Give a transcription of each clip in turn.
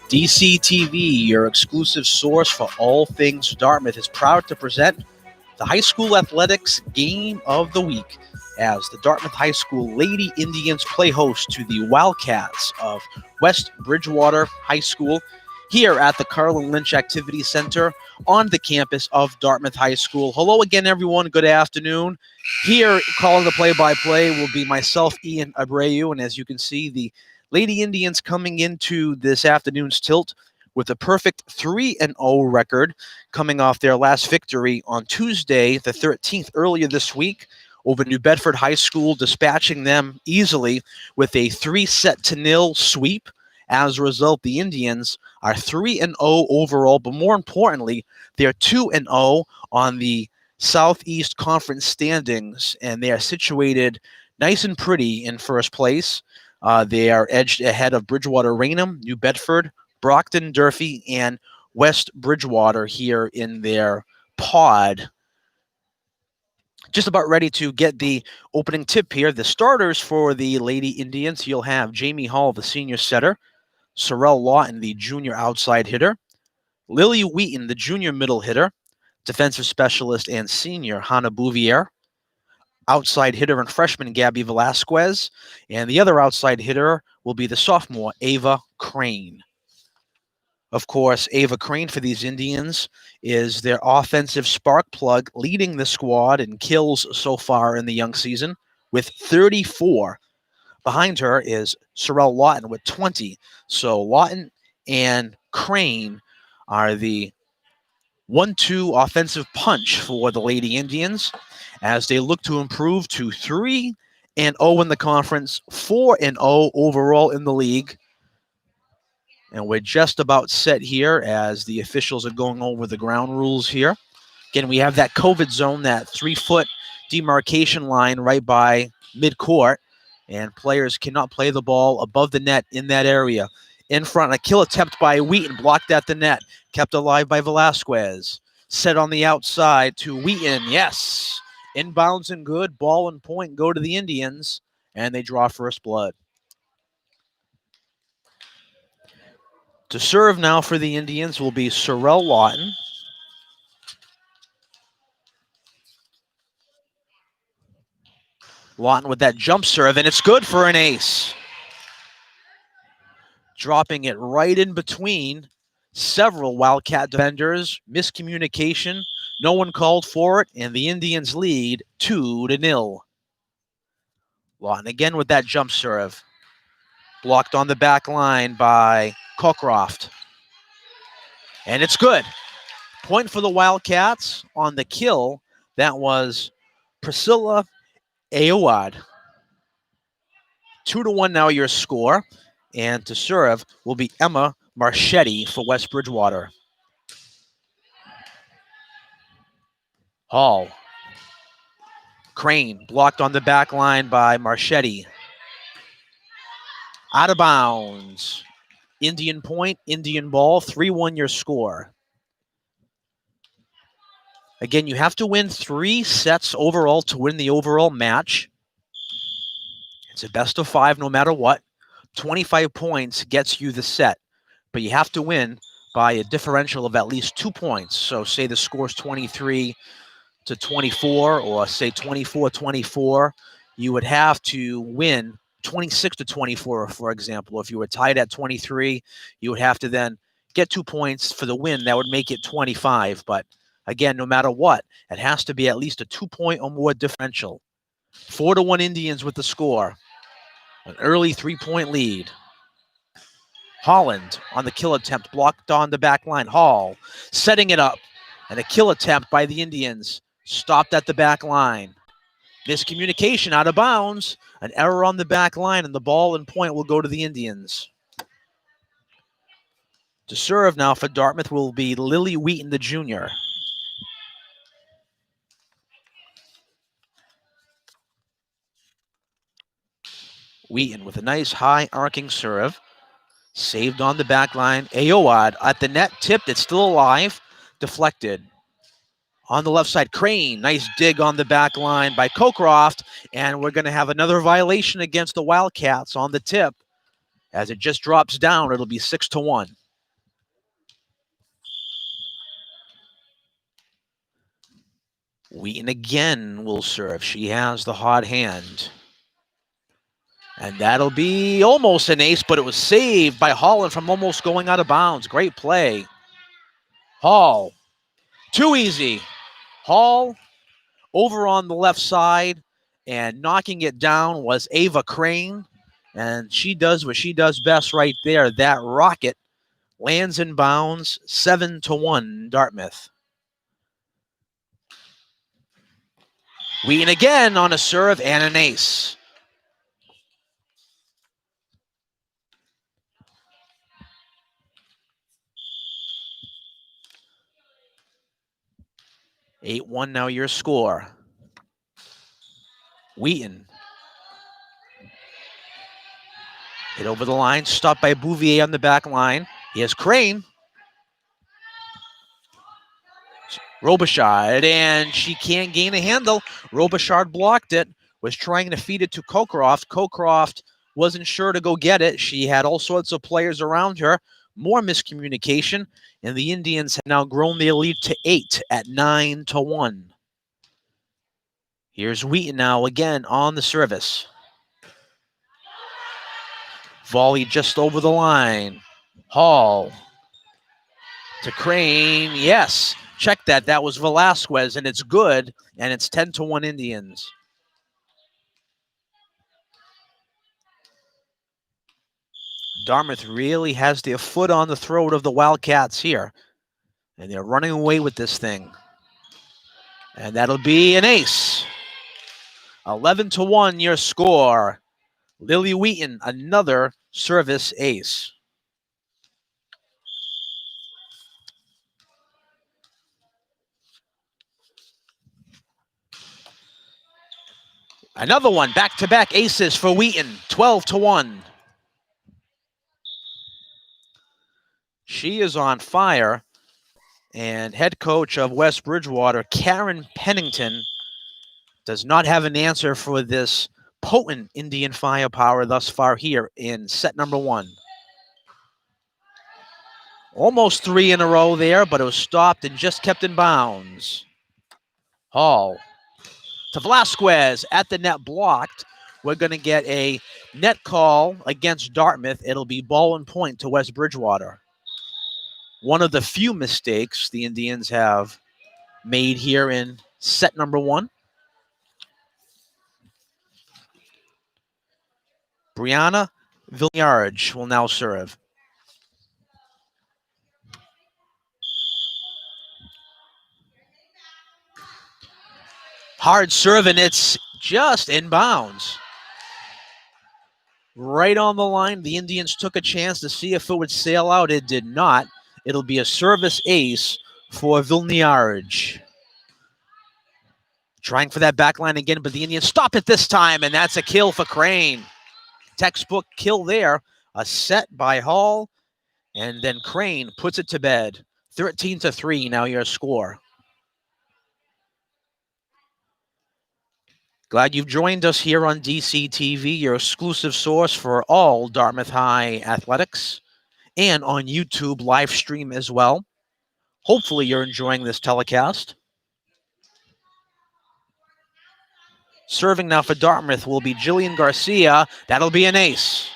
DCTV, your exclusive source for all things Dartmouth, is proud to present the High School Athletics Game of the Week as the Dartmouth High School Lady Indians play host to the Wildcats of West Bridgewater High School here at the Carlin Lynch Activity Center on the campus of Dartmouth High School. Hello again, everyone. Good afternoon. Here, calling the play-by-play will be myself, Ian Abreu, and as you can see, the Lady Indians coming into this afternoon's tilt with a perfect 3-0 record, coming off their last victory on Tuesday, the 13th, earlier this week, over New Bedford High School, dispatching them easily with a 3-0 sweep. As a result, the Indians are 3-0 overall, but more importantly, they're 2-0 on the Southeast Conference standings, and they are situated nice and pretty in first place. They are edged ahead of Bridgewater Raynham, New Bedford, Brockton, Durfee, and West Bridgewater here in their pod. Just about ready to get the opening tip here. The starters for the Lady Indians, you'll have Jamie Hall, the senior setter, Sorrel Lawton, the junior outside hitter, Lily Wheaton, the junior middle hitter, defensive specialist and senior Hannah Bouvier, outside hitter and freshman Gabby Velasquez, and the other outside hitter will be the sophomore Ava Crane. Of course, Ava Crane for these Indians is their offensive spark plug, leading the squad in kills so far in the young season with 34. Behind her is Sorrel Lawton with 20. So Lawton and Crane are the 1-2 offensive punch for the Lady Indians as they look to improve to 3-0 in the conference, 4-0 overall in the league. And we're just about set here as the officials are going over the ground rules here. Again, we have that COVID zone, that 3-foot demarcation line right by midcourt, and players cannot play the ball above the net in that area. In front, a kill attempt by Wheaton, blocked at the net, kept alive by Velasquez. Set on the outside to Wheaton, yes. Inbounds and good, ball and point go to the Indians, and they draw first blood. To serve now for the Indians will be Sorrel Lawton. Lawton with that jump serve, and it's good for an ace. Dropping it right in between several Wildcat defenders. Miscommunication. No one called for it, and the Indians lead 2-0. Lawton again with that jump serve. Blocked on the back line by Cockcroft. And it's good. Point for the Wildcats on the kill. That was Priscilla Ayoade. 2-1 now your score. And to serve will be Emma Marchetti for West Bridgewater. Hall. Crane blocked on the back line by Marchetti. Out of bounds. Indian point, Indian ball, 3-1 your score. Again, you have to win 3 sets overall to win the overall match. It's a best of 5 no matter what. 25 points gets you the set, but you have to win by a differential of at least 2 points. So say the score's 23-24 or say 24-24, you would have to win 26-24, for example. If you were tied at 23, you would have to then get 2 points for the win. That would make it 25. But again, no matter what, it has to be at least a 2-point or more differential. 4-1 Indians with the score. An early 3-point lead. Holland on the kill attempt, blocked on the back line. Hall setting it up. And a kill attempt by the Indians. Stopped at the back line. Miscommunication, out of bounds. An error on the back line, and the ball and point will go to the Indians. To serve now for Dartmouth will be Lily Wheaton, the junior. Wheaton with a nice high arcing serve. Saved on the back line. Ayoade at the net, tipped. It's still alive. Deflected. On the left side, Crane. Nice dig on the back line by Cockcroft. And we're going to have another violation against the Wildcats on the tip. As it just drops down, it'll be 6-1. Wheaton again will serve. She has the hot hand. And that'll be almost an ace, but it was saved by Holland from almost going out of bounds. Great play. Hall. Too easy. Hall over on the left side, and knocking it down was Ava Crane. And she does what she does best right there. That rocket lands in bounds, 7-1 Dartmouth. Wheaton again on a serve and an ace. (8-1) now your score. Wheaton. Hit over the line, stopped by Bouvier on the back line. Here's Crane. Robichaud, and she can't gain a handle. Robichaud blocked it, was trying to feed it to Cockcroft. Cockcroft wasn't sure to go get it. She had all sorts of players around her. More miscommunication, and the Indians have now grown their lead to 8 at 9-1. Here's Wheaton now again on the service. Volley just over the line. Hall to Crane. Yes, check that. That was Velasquez, and it's good, and it's 10-1 Indians. Dartmouth really has their foot on the throat of the Wildcats here, and they're running away with this thing. And that'll be an ace. 11-1 your score. Lily Wheaton, another service ace. Another one, back-to-back aces for Wheaton, 12-1. She is on fire, and head coach of West Bridgewater, Karen Pennington, does not have an answer for this potent Indian firepower thus far here in set number 1. Almost 3 in a row there, but it was stopped and just kept in bounds. Hall to Velasquez at the net, blocked. We're going to get a net call against Dartmouth. It'll be ball and point to West Bridgewater. One of the few mistakes the Indians have made here in set number 1. Brianna Villarge will now serve. Hard serve, and it's just in bounds. Right on the line, the Indians took a chance to see if it would sail out. It did not. It'll be a service ace for Villarge. Trying for that back line again, but the Indians stop it this time, and that's a kill for Crane. Textbook kill there. A set by Hall, and then Crane puts it to bed. 13-3 now your score. Glad you've joined us here on DCTV, your exclusive source for all Dartmouth High athletics, and on YouTube live stream as well. Hopefully you're enjoying this telecast. Serving now for Dartmouth will be Jillian Garcia. That'll be an ace.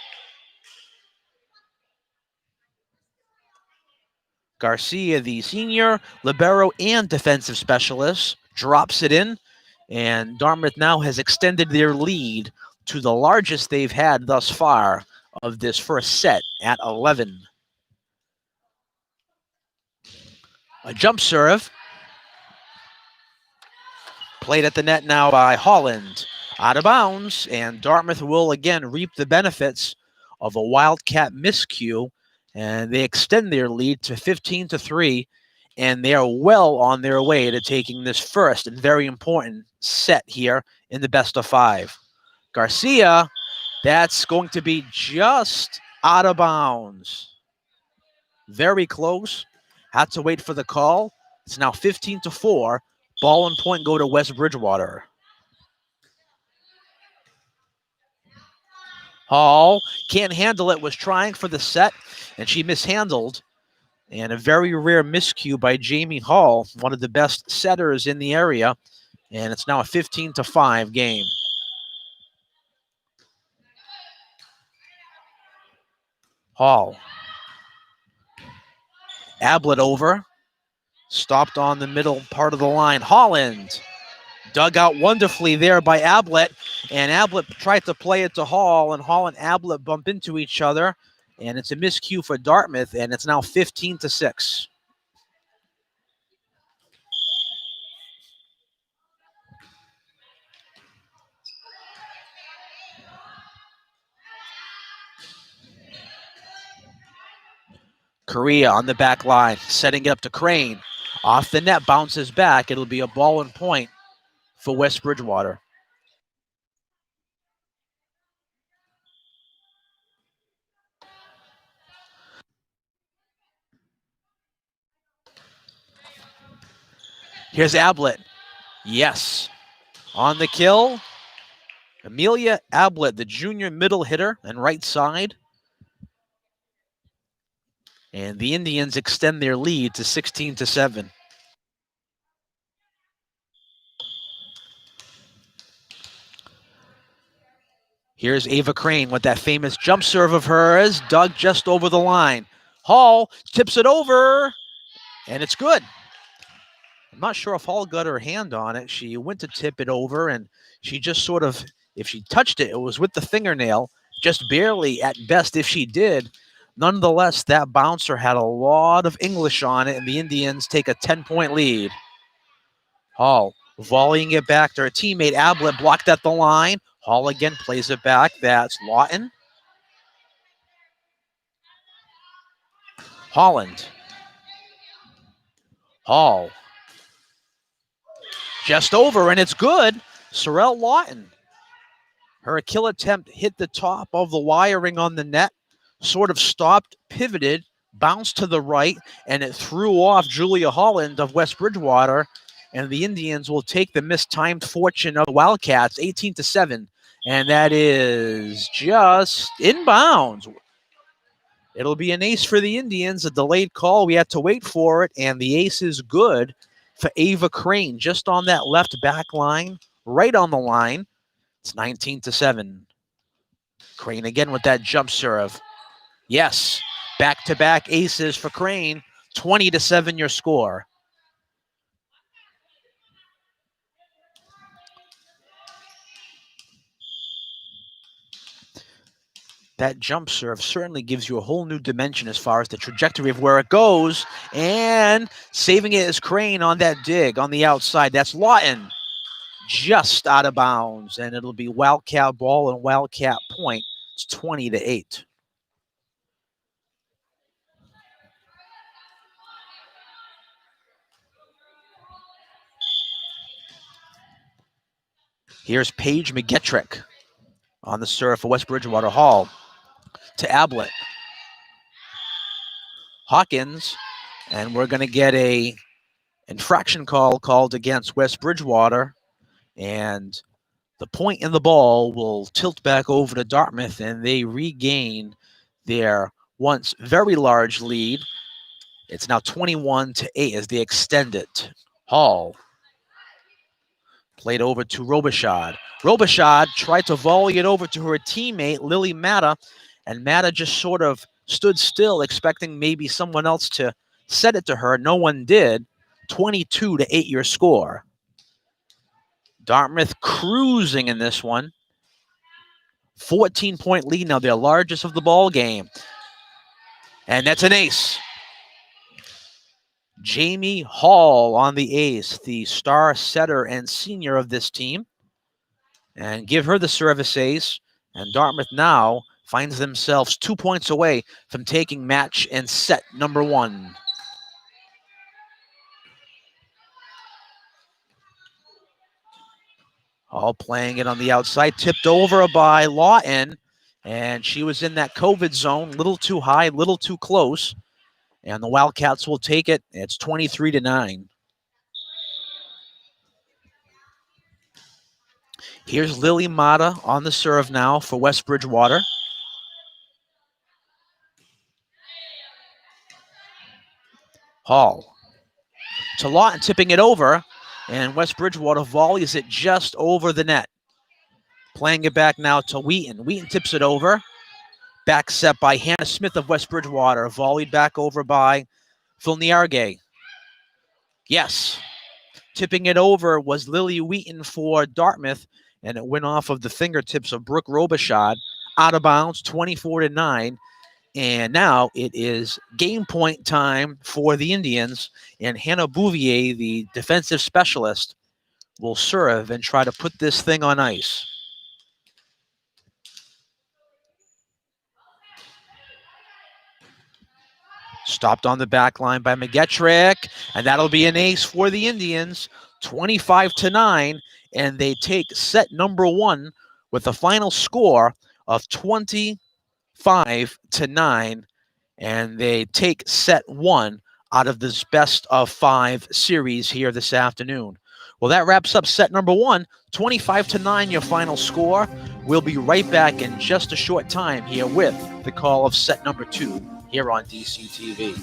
Garcia, the senior libero and defensive specialist, drops it in, and Dartmouth now has extended their lead to the largest they've had thus far of this first set at 11. A jump serve. Played at the net now by Holland. Out of bounds, and Dartmouth will again reap the benefits of a Wildcat miscue, and they extend their lead to 15-3, and they are well on their way to taking this first and very important set here in the best of 5. Garcia, that's going to be just out of bounds. Very close. Had to wait for the call. It's now 15-4. Ball and point go to West Bridgewater. Hall can't handle it, was trying for the set, and she mishandled. And a very rare miscue by Jamie Hall, one of the best setters in the area. And it's now a 15-5 game. Hall. Ablett over. Stopped on the middle part of the line. Holland. Dug out wonderfully there by Ablett. And Ablett tried to play it to Hall. And Hall and Ablett bump into each other. And it's a miscue for Dartmouth. And it's now 15-6. Correa on the back line, setting it up to Crane. Off the net, bounces back. It'll be a ball and point for West Bridgewater. Here's Ablett. Yes. On the kill, Amelia Ablett, the junior middle hitter and right side. And the Indians extend their lead to 16-7. Here's Ava Crane with that famous jump serve of hers, dug just over the line. Hall tips it over, and it's good. I'm not sure if Hall got her hand on it. She went to tip it over, and she just sort of, if she touched it, it was with the fingernail, just barely at best if she did. Nonetheless, that bouncer had a lot of English on it, and the Indians take a 10-point lead. Hall volleying it back to her teammate. Ablett blocked at the line. Hall again plays it back. That's Lawton. Holland. Hall. Just over, and it's good. Sorrel Lawton. Her kill attempt hit the top of the wiring on the net, sort of stopped, pivoted, bounced to the right, and it threw off Julia Holland of West Bridgewater, and the Indians will take the mistimed fortune of the Wildcats, 18-7, and that is just inbounds. It'll be an ace for the Indians, a delayed call. We had to wait for it, and the ace is good for Ava Crane, just on that left back line, right on the line. It's 19-7. Crane again with that jump serve. Yes, back-to-back aces for Crane. 20-7 your score. That jump serve certainly gives you a whole new dimension as far as the trajectory of where it goes. And saving it is Crane on that dig on the outside. That's Lawton. Just out of bounds, and it'll be Wildcat ball and Wildcat point. It's 20-8. Here's Paige McGettrick on the serve for West Bridgewater. Hall to Ablett. Hawkins, and we're going to get a infraction call called against West Bridgewater, and the point in the ball will tilt back over to Dartmouth, and they regain their once very large lead. It's now 21-8 as they extend it. Hall played over to Robichaud. Robichaud tried to volley it over to her teammate, Lily Matta, and Matta just sort of stood still, expecting maybe someone else to set it to her. No one did. 22-8 your score. Dartmouth cruising in this one. 14-point lead now, their largest of the ball game. And that's an ace. Jamie Hall on the ace, the star setter and senior of this team. And give her the service ace. And Dartmouth now finds themselves 2 points away from taking match and set number one. Hall playing it on the outside, tipped over by Lawton. And she was in that COVID zone, little too high, little too close. And the Wildcats will take it. It's 23-9. Here's Lily Matta on the serve now for West Bridgewater. Hall to Lawton, tipping it over. And West Bridgewater volleys it just over the net. Playing it back now to Wheaton. Wheaton tips it over. Back set by Hannah Smith of West Bridgewater. Volleyed back over by Filniarge. Yes. Tipping it over was Lily Wheaton for Dartmouth, and it went off of the fingertips of Brooke Robichaud. Out of bounds, 24-9. And now it is game point time for the Indians, and Hannah Bouvier, the defensive specialist, will serve and try to put this thing on ice. Stopped on the back line by McGetrick, and that'll be an ace for the Indians, 25-9, and they take set number one with a final score of 25-9, and they take set one out of this best of five series here this afternoon. Well, that wraps up set number one, 25-9, your final score. We'll be right back in just a short time here with the call of set number two here on DCTV.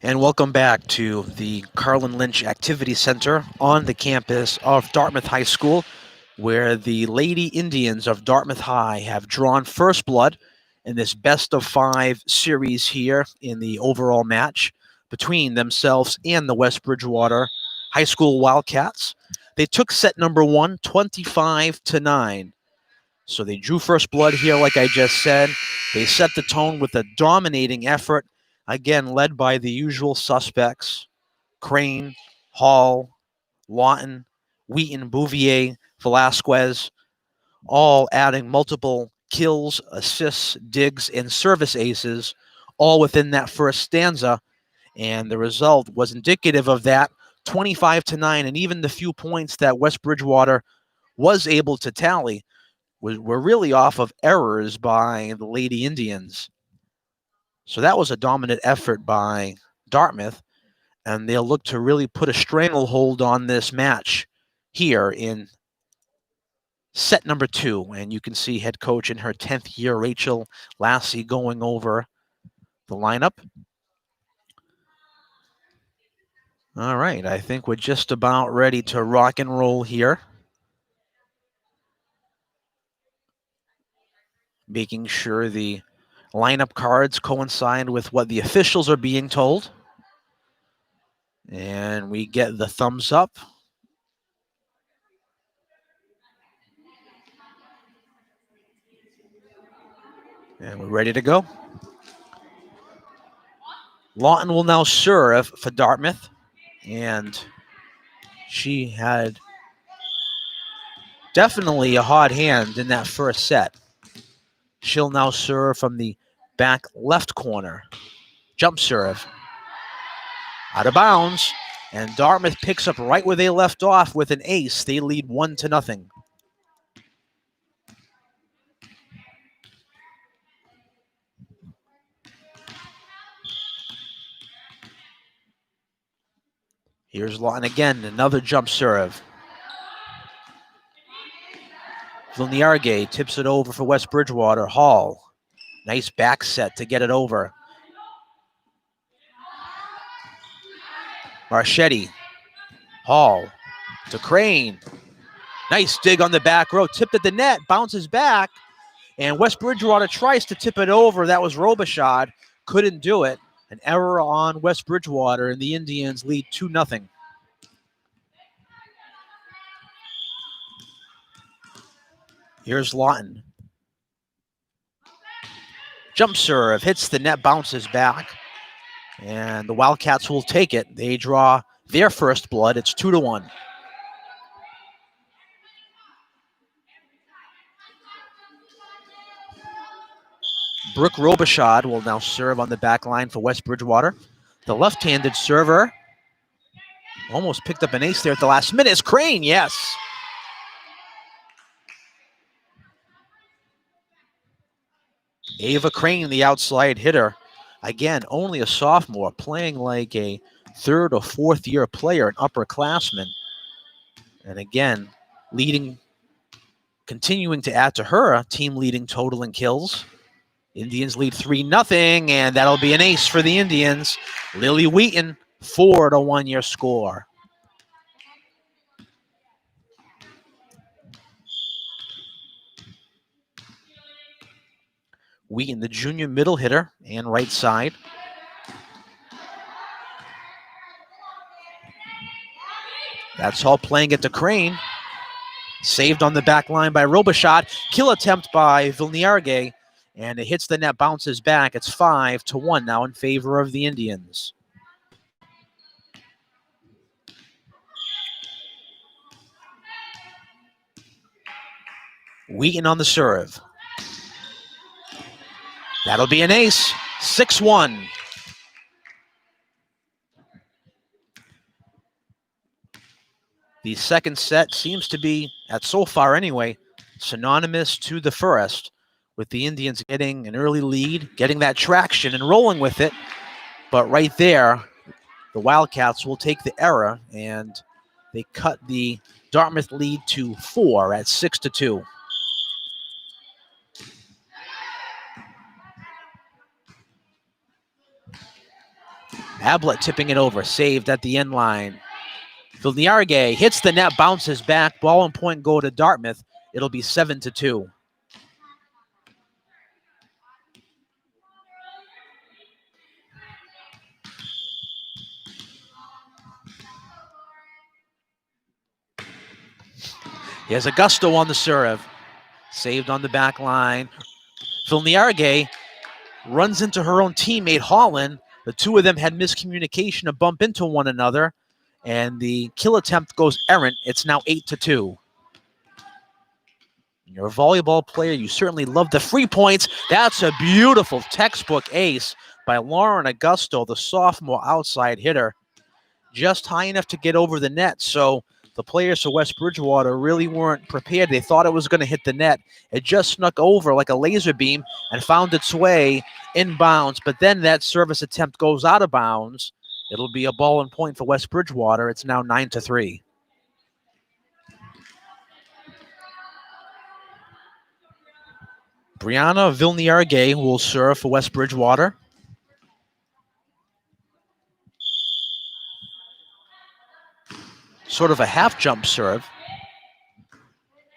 And welcome back to the Carlin Lynch Activity Center on the campus of Dartmouth High School, where the Lady Indians of Dartmouth High have drawn first blood in this best of five series here in the overall match between themselves and the West Bridgewater High School Wildcats. They took set number one, 25-9. So they drew first blood here, like I just said. They set the tone with a dominating effort, again, led by the usual suspects: Crane, Hall, Lawton, Wheaton, Bouvier, Velasquez, all adding multiple kills, assists, digs, and service aces, all within that first stanza. And the result was indicative of that, 25-9, and even the few points that West Bridgewater was able to tally were really off of errors by the Lady Indians. So that was a dominant effort by Dartmouth, and they'll look to really put a stranglehold on this match here in set number two. And you can see head coach in her 10th year, Rachel Lassie, going over the lineup. All right, I think we're just about ready to rock and roll here. Making sure the lineup cards coincide with what the officials are being told. And we get the thumbs up. And we're ready to go. Lawton will now serve for Dartmouth. And she had definitely a hot hand in that first set. She'll now serve from the back left corner. Jump serve. Out of bounds. And Dartmouth picks up right where they left off with an ace. They lead 1-0. Here's Lawton again, another jump serve. Vilniarge tips it over for West Bridgewater. Hall, nice back set to get it over. Marchetti, Hall to Crane. Nice dig on the back row, tipped at the net, bounces back, and West Bridgewater tries to tip it over. That was Robichaud, couldn't do it. An error on West Bridgewater, and the Indians lead 2-0. Here's Lawton. Jump serve, hits the net, bounces back, and the Wildcats will take it. They draw their first blood. It's 2-1. Brooke Robichaud will now serve on the back line for West Bridgewater. The left-handed server almost picked up an ace there at the last minute. It's Crane, yes. Ava Crane, the outside hitter. Again, only a sophomore, playing like a third or fourth year player, an upperclassman. And again, continuing to add to her team leading total in kills. Indians lead 3-0, and that'll be an ace for the Indians. Lily Wheaton, 4-1 your score. Wheaton, the junior middle hitter and right side. That's all playing it to Crane. Saved on the back line by Robichaud. Kill attempt by Vilniarge. And it hits the net, bounces back. It's 5-1 now in favor of the Indians. Wheaton on the serve. That'll be an ace. 6-1. The second set seems to be, so far anyway, synonymous to the first, with the Indians getting an early lead, getting that traction and rolling with it. But right there, the Wildcats will take the error, and they cut the Dartmouth lead to 4 at 6-2. Ablett tipping it over, saved at the end line. Vilniarge hits the net, bounces back. Ball and point go to Dartmouth. It'll be 7-2. Here's Augusto on the serve. Saved on the back line. Vilniarge runs into her own teammate, Holland. The two of them had miscommunication to bump into one another, and the kill attempt goes errant. It's now 8-2. You're a volleyball player. You certainly love the free points. That's a beautiful textbook ace by Lauren Augusto, the sophomore outside hitter. Just high enough to get over the net. So the players of West Bridgewater really weren't prepared. They thought it was going to hit the net. It just snuck over like a laser beam and found its way inbounds. But then that service attempt goes out of bounds. It'll be a ball and point for West Bridgewater. It's now 9-3. Brianna Vilniarge will serve for West Bridgewater. Sort of a half jump serve.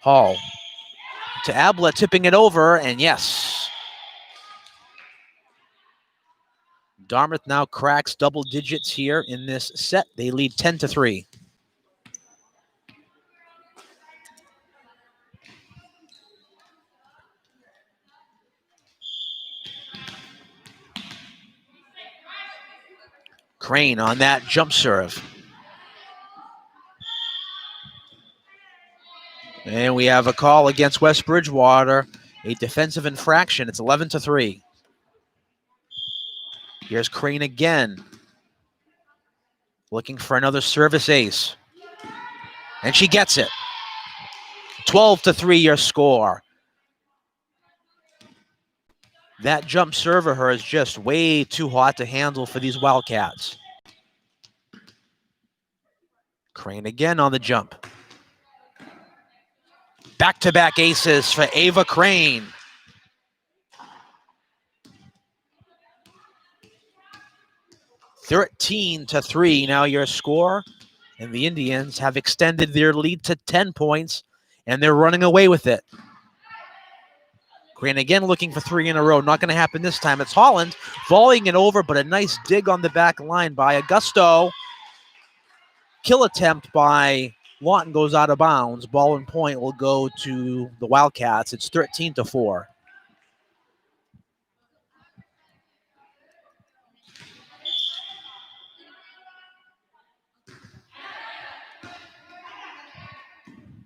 Hall to Ablett, tipping it over, and yes. Dartmouth now cracks double digits here in this set. They lead 10-3. Crane on that jump serve. And we have a call against West Bridgewater, a defensive infraction. It's 11-3. Here's Crane again, looking for another service ace. And she gets it. 12-3 your score. That jump serve of her is just way too hot to handle for these Wildcats. Crane again on the jump. Back-to-back aces for Ava Crane. (13-3) now your score. And the Indians have extended their lead to 10 points, and they're running away with it. Crane again looking for 3 in a row. Not going to happen this time. It's Holland volleying it over, but a nice dig on the back line by Augusto. Kill attempt by Lawton goes out of bounds. Ball and point will go to the Wildcats. It's 13-4.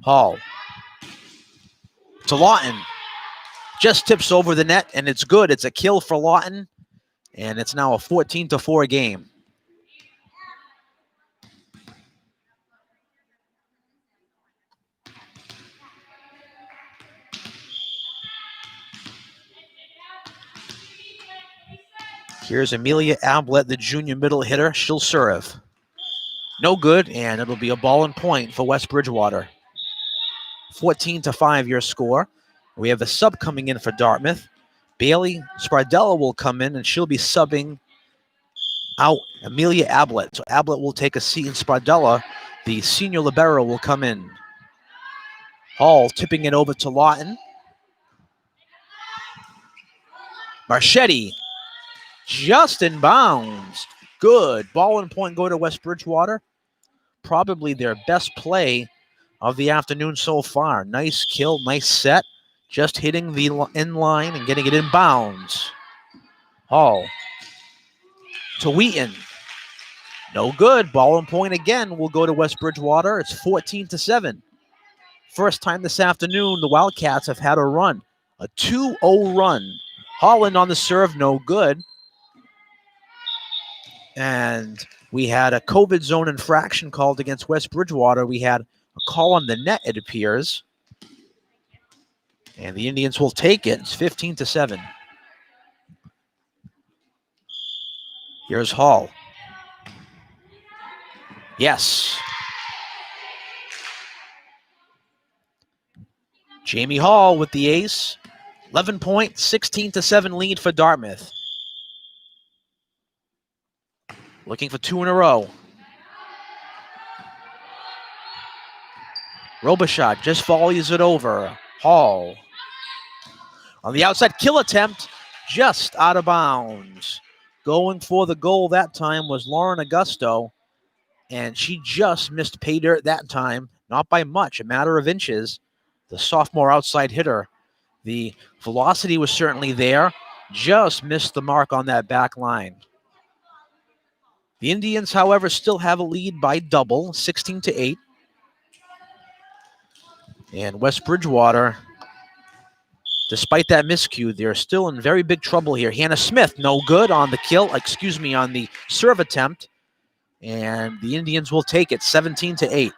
Hall to Lawton. Just tips over the net, and it's good. It's a kill for Lawton, and it's now a 14-4 game. Here's Amelia Ablett, the junior middle hitter. She'll serve. No good, and it'll be a ball and point for West Bridgewater. 14-5 your score. We have a sub coming in for Dartmouth. Bailey Spardella will come in, and she'll be subbing out Amelia Ablett. So Ablett will take a seat, and Spardella, the senior libero, will come in. Hall tipping it over to Lawton. Marchetti just in bounds. Good. Ball and point go to West Bridgewater. Probably their best play of the afternoon so far. Nice kill, nice set. Just hitting the end line and getting it in bounds. Hall to Wheaton. No good. Ball and point again will go to West Bridgewater. It's 14-7. First time this afternoon the Wildcats have had a run. A 2-0 run. Holland on the serve, no good. And we had a COVID zone infraction called against West Bridgewater. We had a call on the net, it appears. And the Indians will take it. It's 15-7. Here's Hall. Yes. Jamie Hall with the ace. 11 point, 16-7 lead for Dartmouth. Looking for 2 in a row. Robichaud just volleys it over. Hall. On the outside, kill attempt, just out of bounds. Going for the goal that time was Lauren Augusto, and she just missed pay dirt that time, not by much, a matter of inches. The sophomore outside hitter. The velocity was certainly there, just missed the mark on that back line. The Indians, however, still have a lead by double, 16-8. And West Bridgewater, despite that miscue, they're still in very big trouble here. Hannah Smith, no good on the on the serve attempt. And the Indians will take it, 17-8.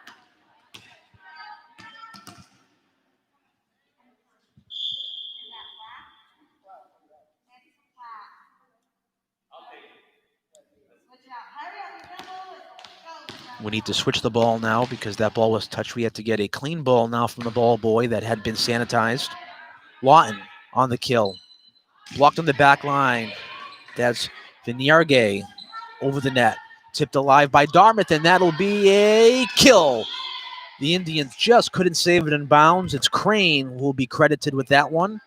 We need to switch the ball now because that ball was touched. We had to get a clean ball now from the ball boy that had been sanitized. Lawton on the kill. Blocked on the back line. That's Vignarge over the net. Tipped alive by Dartmouth, and that'll be a kill. The Indians just couldn't save it in bounds. It's Crane who will be credited with that one.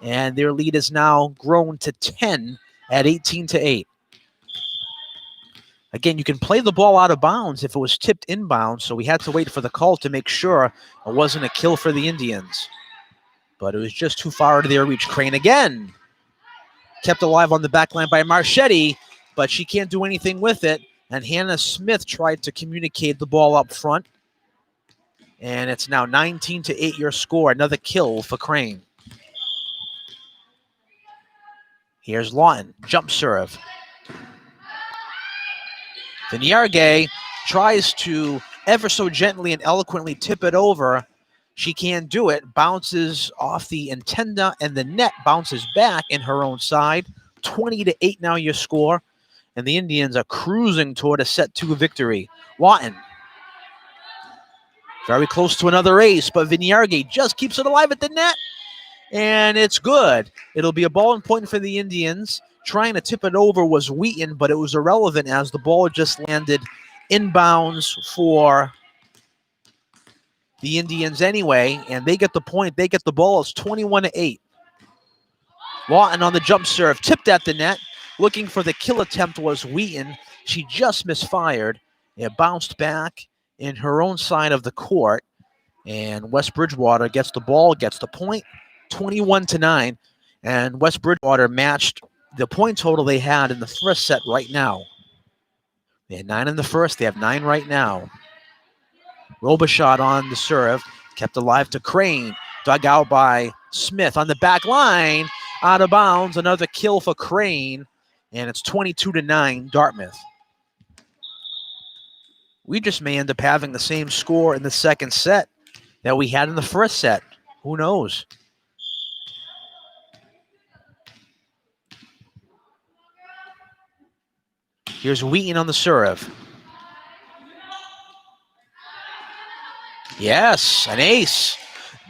And their lead is now grown to 10 at 18-8. Again, you can play the ball out of bounds if it was tipped inbounds, so we had to wait for the call to make sure it wasn't a kill for the Indians. But it was just too far out of their reach. Crane again. Kept alive on the back line by Marchetti, but she can't do anything with it. And Hannah Smith tried to communicate the ball up front. And it's now 19-8 your score. Another kill for Crane. Here's Lawton. Jump serve. Vignargay tries to ever so gently and eloquently tip it over. She can't do it. Bounces off the antenna, and the net bounces back in her own side. 20-8 now your score. And the Indians are cruising toward a set 2 victory. Lawton. Very close to another ace, but Vignargay just keeps it alive at the net. And it's good. It'll be a ball and point for the Indians. Trying to tip it over was Wheaton, but it was irrelevant as the ball just landed inbounds for the Indians anyway, and they get the point. They get the ball. It's 21-8. Lawton on the jump serve, tipped at the net. Looking for the kill attempt was Wheaton. She just misfired. It bounced back in her own side of the court, and West Bridgewater gets the ball, gets the point, 21-9, and West Bridgewater matched the point total they had in the first set right now. They had 9 in the first. They have 9 right now. Robichaud on the serve. Kept alive to Crane. Dug out by Smith on the back line. Out of bounds. Another kill for Crane. And it's 22-9 Dartmouth. We just may end up having the same score in the second set that we had in the first set. Who knows? Here's Wheaton on the serve. Yes, an ace.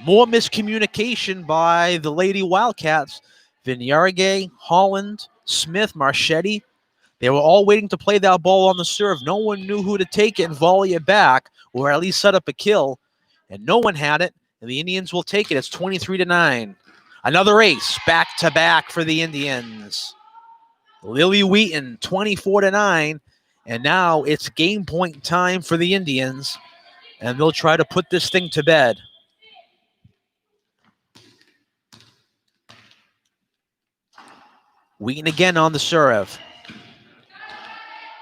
More miscommunication by the Lady Wildcats. Vignargay, Holland, Smith, Marchetti. They were all waiting to play that ball on the serve. No one knew who to take it and volley it back, or at least set up a kill. And no one had it, and the Indians will take it. It's 23-9. Another ace, back-to-back for the Indians. Lily Wheaton, 24-9. And now it's game point time for the Indians. And they'll try to put this thing to bed. Wheaton again on the serve.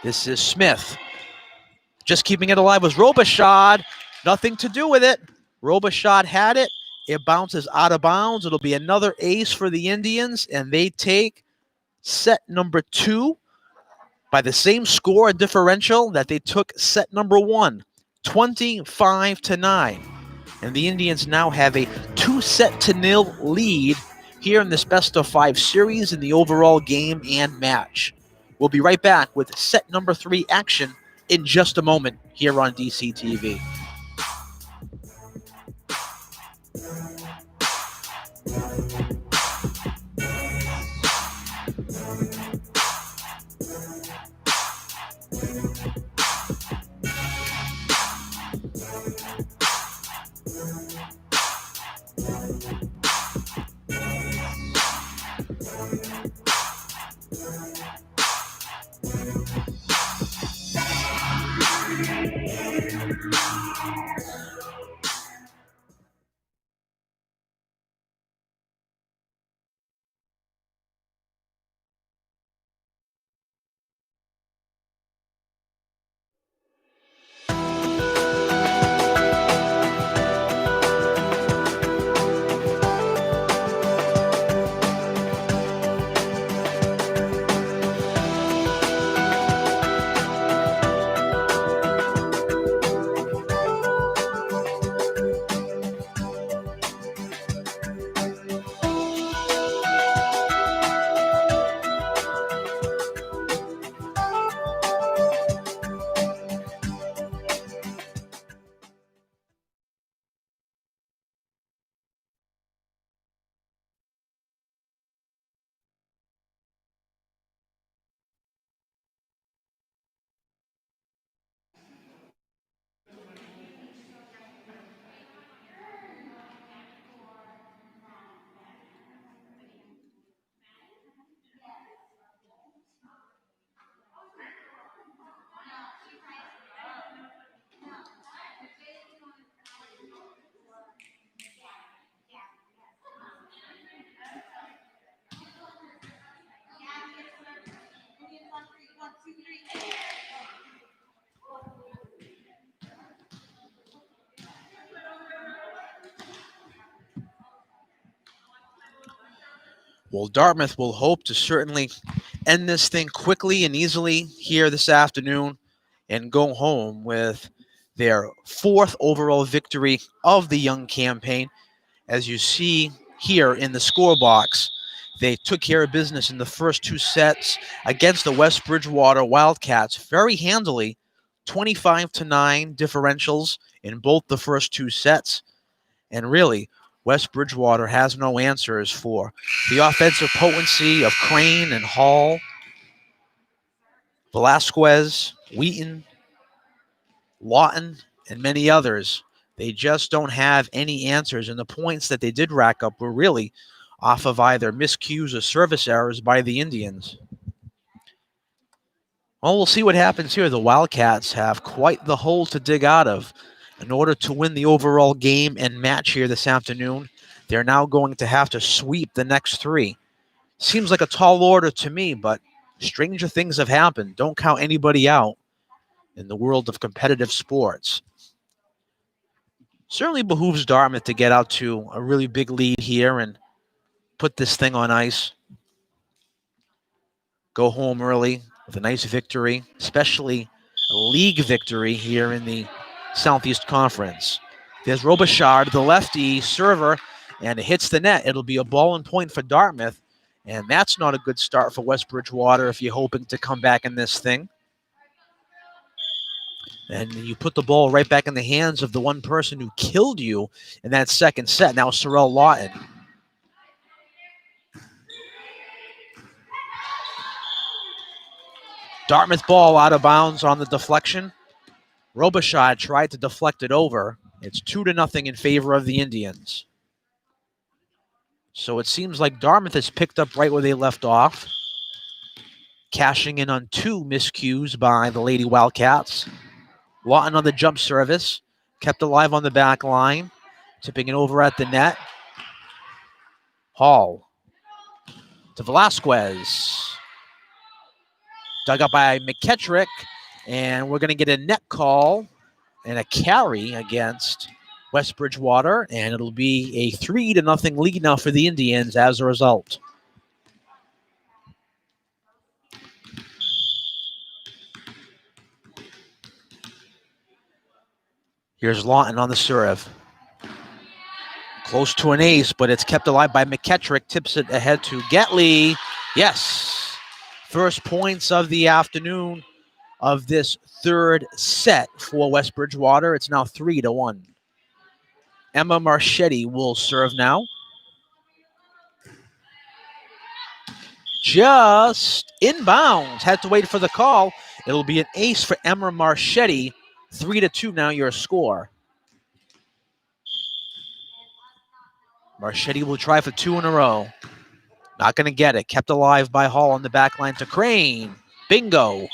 This is Smith. Just keeping it alive was Robichaud. Nothing to do with it. Robichaud had it. It bounces out of bounds. It'll be another ace for the Indians, and they take set number 2 by the same score and differential that they took set number 1, 25-9. And the Indians now have a 2-0 lead here in this best-of-5 series in the overall game and match. We'll be right back with set number 3 action in just a moment here on DCTV. Well, Dartmouth will hope to certainly end this thing quickly and easily here this afternoon and go home with their 4th overall victory of the young campaign. As you see here in the score box, they took care of business in the first 2 sets against the West Bridgewater Wildcats very handily, 25-9 differentials in both the first 2 sets. And really, West Bridgewater has no answers for the offensive potency of Crane and Hall, Velasquez, Wheaton, Lawton, and many others. They just don't have any answers, and the points that they did rack up were really off of either miscues or service errors by the Indians. Well, we'll see what happens here. The Wildcats have quite the hole to dig out of. In order to win the overall game and match here this afternoon, they're now going to have to sweep the next 3. Seems like a tall order to me, but stranger things have happened. Don't count anybody out in the world of competitive sports. Certainly behooves Dartmouth to get out to a really big lead here and put this thing on ice. Go home early with a nice victory, especially a league victory here in the Southeast Conference. There's Robichaud, the lefty server, and it hits the net. It'll be a ball and point for Dartmouth, and that's not a good start for West Bridgewater if you're hoping to come back in this thing. And you put the ball right back in the hands of the one person who killed you in that second set. Now Sorrell Lawton. Dartmouth ball out of bounds on the deflection. Robichaud tried to deflect it over. It's 2-0 in favor of the Indians. So it seems like Dartmouth has picked up right where they left off, cashing in on 2 miscues by the Lady Wildcats. Lawton on the jump service, kept alive on the back line, tipping it over at the net. Hall to Velasquez. Dug up by McKettrick, and we're going to get a net call and a carry against West Bridgewater, and it'll be a 3-0 lead now for the Indians as a result. Here's Lawton on the serve. Close to an ace, but it's kept alive by McKettrick. Tips it ahead to Getley. Yes. First points of the afternoon of this 3rd set for West Bridgewater. It's now 3-1. Emma Marchetti will serve now. Just inbounds. Had to wait for the call. It'll be an ace for Emma Marchetti. 3-2 now your score. Marchetti will try for 2 in a row. Not going to get it. Kept alive by Hall on the back line to Crane. Bingo.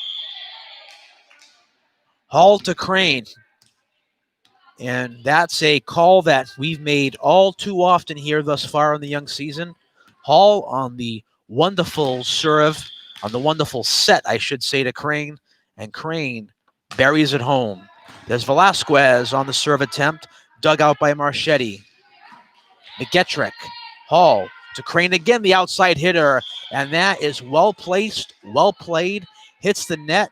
Hall to Crane. And that's a call that we've made all too often here thus far in the young season. Hall on the wonderful serve, on the wonderful set, I should say, to Crane. And Crane buries it home. There's Velasquez on the serve attempt, dug out by Marchetti. McGettrick. Hall to Crane again, the outside hitter. And that is well placed, well played. Hits the net,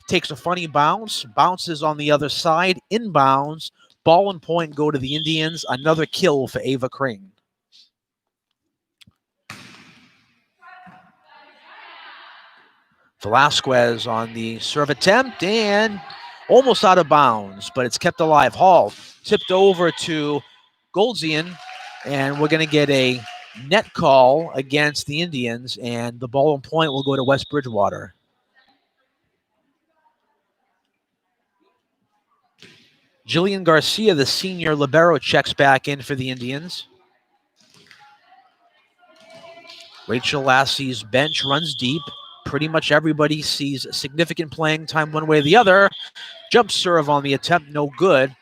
takes a funny bounce, bounces on the other side, inbounds. Ball and point go to the Indians. Another kill for Ava Crane. Velasquez on the serve attempt and almost out of bounds, but it's kept alive. Hall tipped over to Goldzian, and we're going to get a net call against the Indians, and the ball and point will go to West Bridgewater. Jillian Garcia, the senior libero, checks back in for the Indians. Rachel Lassie's bench runs deep. Pretty much everybody sees significant playing time one way or the other. Jump serve on the attempt, no good.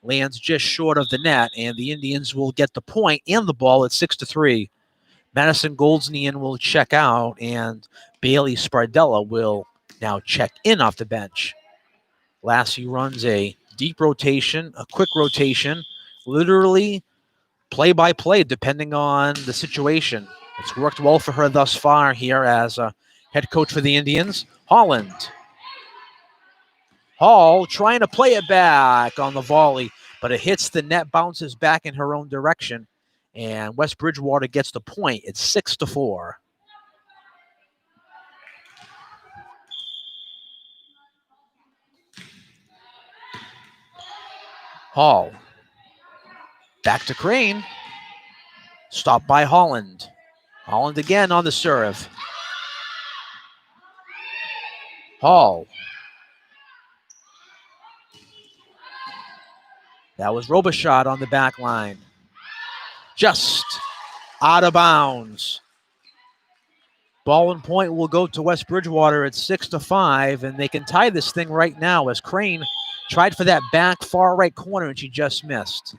Lands just short of the net, and the Indians will get the point and the ball at 6-3. Madison Goldsnian will check out, and Bailey Spardella will now check in off the bench. Lassie runs a deep rotation, a quick rotation, literally play-by-play depending on the situation. It's worked well for her thus far here as a head coach for the Indians. Holland. Hall trying to play it back on the volley, but it hits the net, bounces back in her own direction, and West Bridgewater gets the point. It's 6-4. Hall. Back to Crane. Stopped by Holland. Holland again on the serve. Hall. That was Robichaud on the back line. Just out of bounds. Ball and point will go to West Bridgewater at 6-5, and they can tie this thing right now as Crane tried for that back far right corner and she just missed.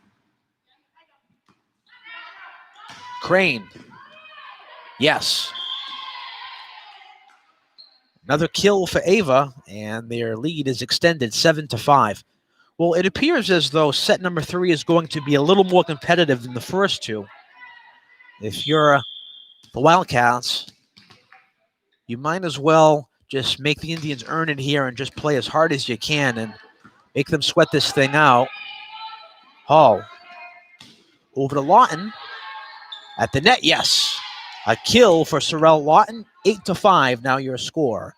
Crane. Yes. Another kill for Ava, and their lead is extended 7-5. Well, it appears as though set number 3 is going to be a little more competitive than the first two. If you're the Wildcats, you might as well just make the Indians earn it here and just play as hard as you can and make them sweat this thing out. Hall. Over to Lawton. At the net, yes. A kill for Sorrel Lawton. 8-5, now your score.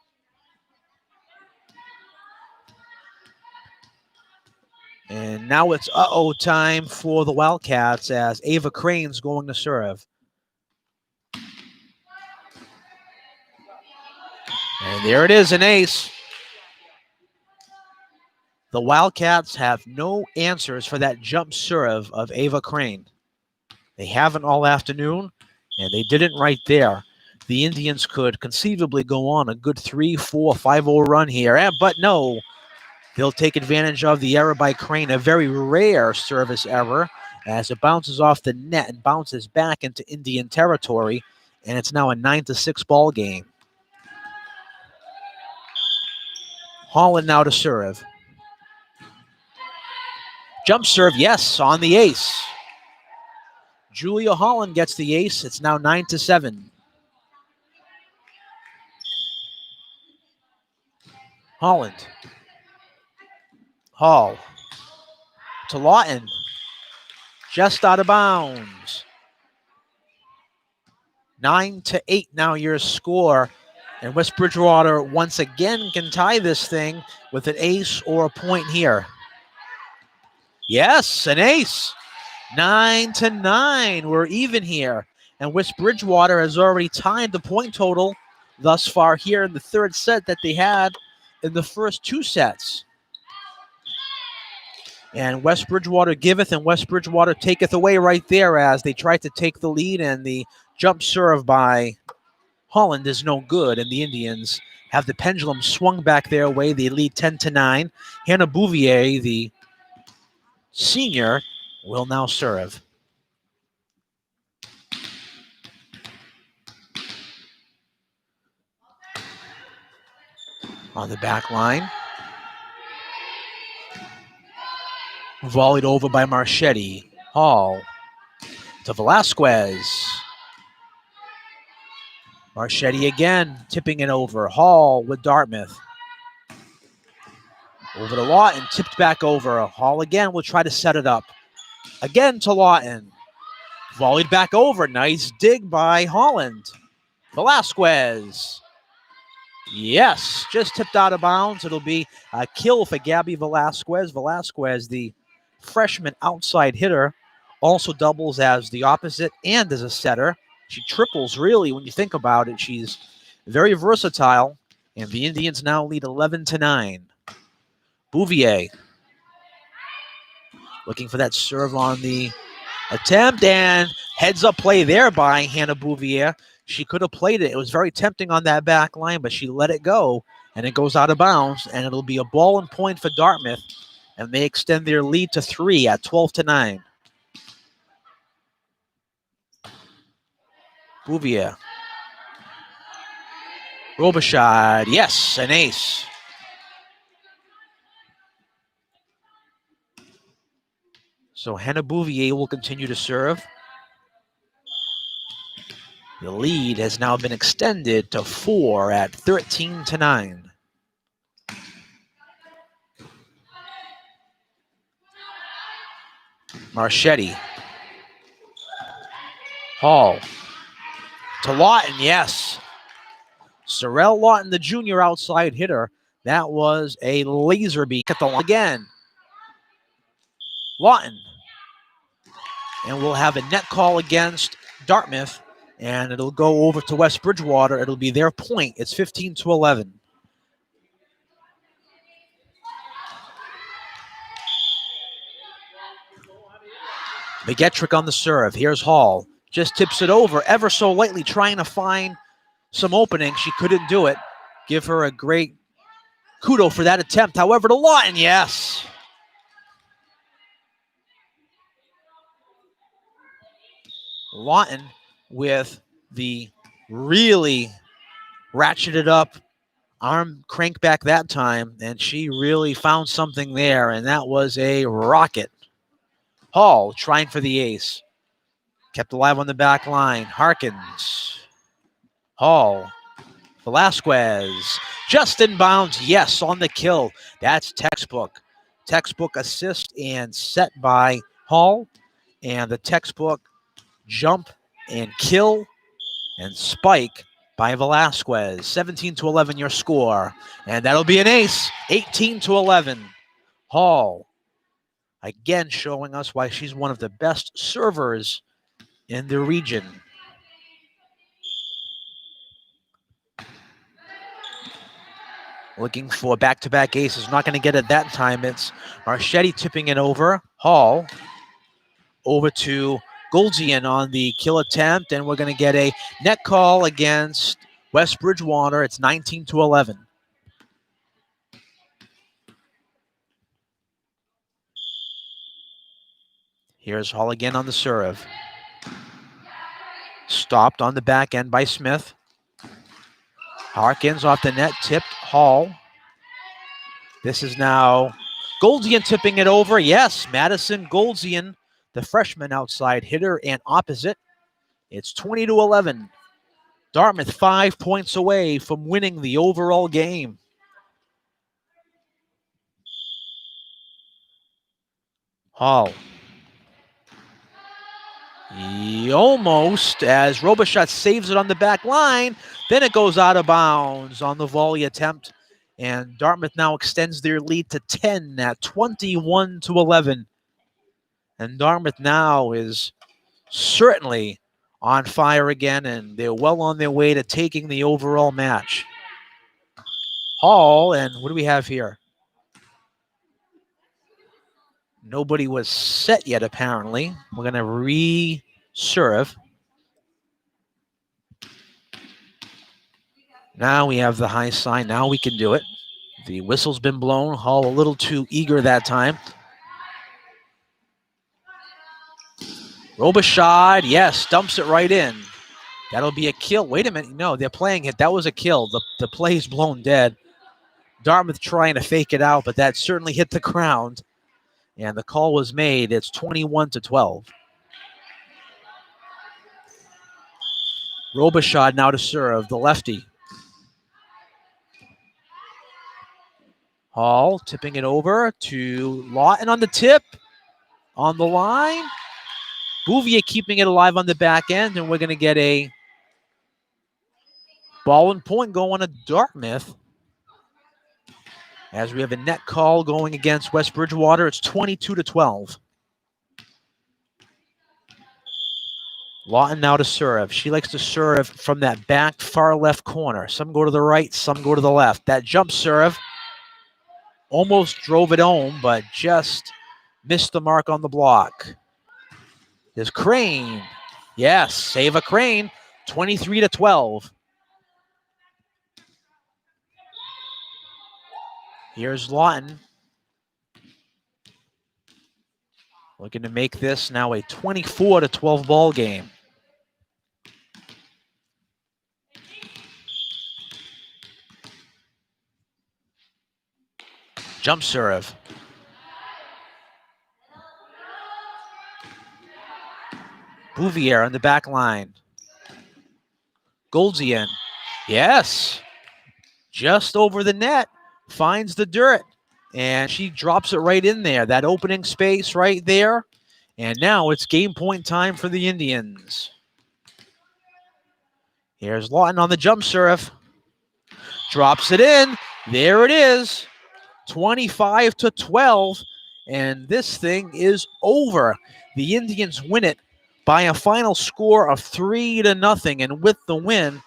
And now it's time for the Wildcats as Ava Crane's going to serve. And there it is, an ace. The Wildcats have no answers for that jump serve of Ava Crane. They haven't all afternoon, and they didn't right there. The Indians could conceivably go on a good 3-4, 5-0 run here, but no. They'll take advantage of the error by Crane, a very rare service error, as it bounces off the net and bounces back into Indian territory, and it's now a 9-6 ball game. Holland now to serve. Jump serve, yes, on the ace. Julia Holland gets the ace. It's now 9-7. Holland. Hall. To Lawton. Just out of bounds. 9-8 now your score. And West Bridgewater once again can tie this thing with an ace or a point here. Yes, an ace. 9-9. We're even here. And West Bridgewater has already tied the point total thus far here in the third set that they had in the first two sets. And West Bridgewater giveth and West Bridgewater taketh away right there as they tried to take the lead, and the jump serve by Holland is no good, and the Indians have the pendulum swung back their way. They lead 10-9. Hannah Bouvier, the senior, will now serve. On the back line. Volleyed over by Marchetti. Hall to Velasquez. Marchetti again, tipping it over. Hall with Dartmouth. Over to Lawton, tipped back over. Hall again will try to set it up. Again to Lawton. Volleyed back over. Nice dig by Holland. Velasquez. Yes, just tipped out of bounds. It'll be a kill for Gabby Velasquez. Velasquez, the freshman outside hitter, also doubles as the opposite and as a setter. She triples, really, when you think about it. She's very versatile, and the Indians now lead 11-9. Bouvier looking for that serve on the attempt, and heads-up play there by Hannah Bouvier. She could have played it. It was very tempting on that back line, but she let it go, and it goes out of bounds, and it'll be a ball and point for Dartmouth, and they extend their lead to 3 at 12-9. Bouvier. Robichaud, yes, an ace. So Hannah Bouvier will continue to serve. The lead has now been extended to 4 at 13-9. Marchetti. Hall. To Lawton, yes. Sorrel Lawton, the junior outside hitter. That was a laser beam at the line again. Lawton. And we'll have a net call against Dartmouth, and it'll go over to West Bridgewater. It'll be their point. It's 15-11. McGettrick on the serve. Here's Hall. Just tips it over ever so lightly, trying to find some opening. She couldn't do it. Give her a great kudo for that attempt. However, to Lawton, yes. Lawton with the really ratcheted up arm crank back that time, and she really found something there, and that was a rocket. Hall trying for the ace. Kept alive on the back line. Harkins. Hall. Velasquez. Just in bounds. Yes, on the kill. That's textbook. Textbook assist and set by Hall. And the textbook jump and kill and spike by Velasquez. 17-11 your score. And that'll be an ace. 18-11. Hall. Again showing us why she's one of the best servers in the region. Looking for back-to-back aces. Not going to get it that time. It's Marchetti tipping it over. Hall over to Goldzian on the kill attempt, and we're going to get a net call against West Bridgewater. It's 19-11. Here's Hall again on the serve. Stopped on the back end by Smith. Harkins off the net, tipped Hall. This is now Goldzian tipping it over. Yes, Madison Goldzian, the freshman outside hitter and opposite. It's 20-11. Dartmouth 5 points away from winning the overall game. Hall. Almost, as Robichaud saves it on the back line. Then it goes out of bounds on the volley attempt. And Dartmouth now extends their lead to 10 at 21-11. And Dartmouth now is certainly on fire again, and they're well on their way to taking the overall match. Hall, and what do we have here? Nobody was set yet, apparently. We're going to re-serve. Now we have the high sign. Now we can do it. The whistle's been blown. Hall a little too eager that time. Robichaud, yes, dumps it right in. That'll be a kill. Wait a minute. No, they're playing it. That was a kill. The play's blown dead. Dartmouth trying to fake it out, but that certainly hit the ground. And the call was made. It's 21-12. Robichaud now to serve, the lefty. Hall tipping it over to Lawton on the tip. On the line. Bouvier keeping it alive on the back end, and we're going to get a ball and point going to Dartmouth. As we have a net call going against West Bridgewater, it's 22-12. Lawton now to serve. She likes to serve from that back far left corner. Some go to the right, some go to the left. That jump serve almost drove it home, but just missed the mark on the block. There's Crane. Yes, save a Crane. 23-12. Here's Lawton. Looking to make this now a 24-12 ball game. Jump serve. Bouvier on the back line. Goldzian. Yes. Just over the net. Finds the dirt. And she drops it right in there. That opening space right there. And now it's game point time for the Indians. Here's Lawton on the jump serve. Drops it in. There it is. 25-12. And this thing is over. The Indians win it by a final score of 3-0. And with the win,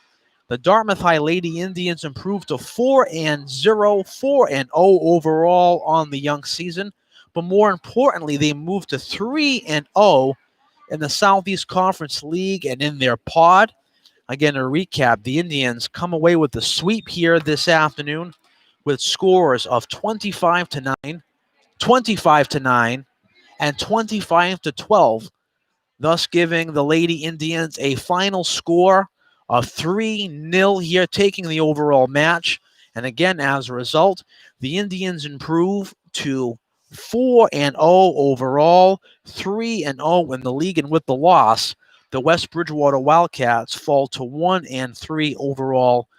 the Dartmouth High Lady Indians improved to 4-0, 4-0 overall on the young season. But more importantly, they moved to 3-0 in the Southeast Conference League and in their pod. Again, a recap, the Indians come away with the sweep here this afternoon with scores of 25-9, 25-9, and 25-12, thus giving the Lady Indians a final score of 3-0 here, taking the overall match. And again, as a result, the Indians improve to 4-0 overall, 3-0 in the league, and with the loss, the West Bridgewater Wildcats fall to 1-3 overall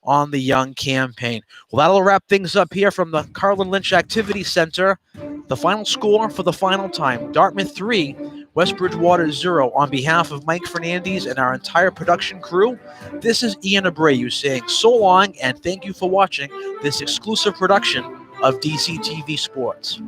on the young campaign. Well, that'll wrap things up here from the Carlin Lynch Activity Center. The final score for the final time, Dartmouth 3, West Bridgewater 0. On behalf of Mike Fernandez and our entire production crew, this is Ian Abreu saying so long and thank you for watching this exclusive production of DCTV Sports.